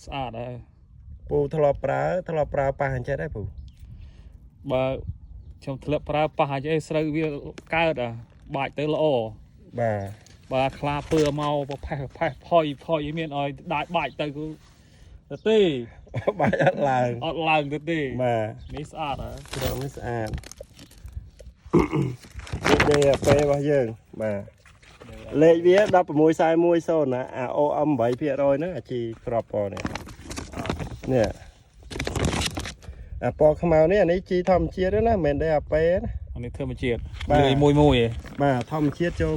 ស្អាតហើយពូធ្លាប់ប្រើប៉ះអញ្ចឹងដែរពូបើខ្ញុំធ្លាប់ប្រើប៉ះអញ្ចឹងស្រូវវាកើតបាច់ទៅល្អបាទបើខ្លាពើមកប្រផេះផុយមានឲ្យដាច់បាច់ទៅទេ បាច់អត់ឡើងទៅទេបាទនេះស្អាតហើយត្រង់នេះស្អាតនេះពេលរបស់យើងបាទលេខវា1641ណាអា OM 8% ហ្នឹងអាជីក្របពណ៌នេះនេះអាពណ៌ខ្មៅនេះអានេះជីធម្មជាតិណាមិនមែនទេអាពេណាអានេះធម្មជាតិលើមួយបាទធម្មជាតិចូល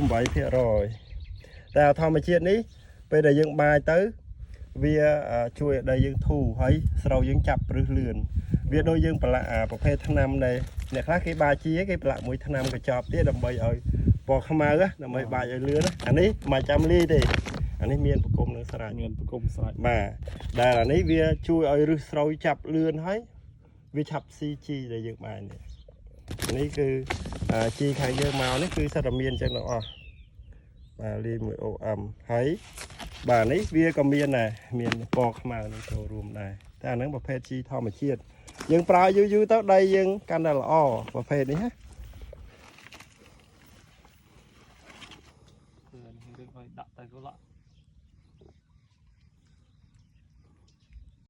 8%តែធម្មជាតិនេះពេលដែលយើងបាយទៅវាជួយឲ្យយើងធូរហើយស្រូវយើងចាប់ព្រឹសលឿនវាដូចយើងប្រឡាក់ប្រភេទថ្នាំដែលអ្នកខ្លះគេបាជីគេប្រឡាក់មួយថ្នាំកញ្ចប់ទៀតដើម្បីឲ្យពណ៌ខ្មៅដើម្បីបាចឲ្យលឿនអានេះមិនចាំលីទេអានេះមានប្រគំនឹងស្រេចបាទដែលអានេះវាជួយឲ្យឫសស្រូវចាប់លឿនហើយវាឆាប់ស៊ីជីដែលយើងបាននេះគឺជីខាងយើងមកនេះគឺសិតតែមានអញ្ចឹងទាំងអស់បាទលាយមួយ OM ហើយបាទនេះវាក៏មានដែរមានពណ៌ខ្មៅនឹងចូលរួមដែរតែអាហ្នឹងប្រភេទជីធម្មជាតិយើងប្រើយូរទៅដីយើងកាន់តែល្អប្រភេទនេះណាដាក់ទៅក៏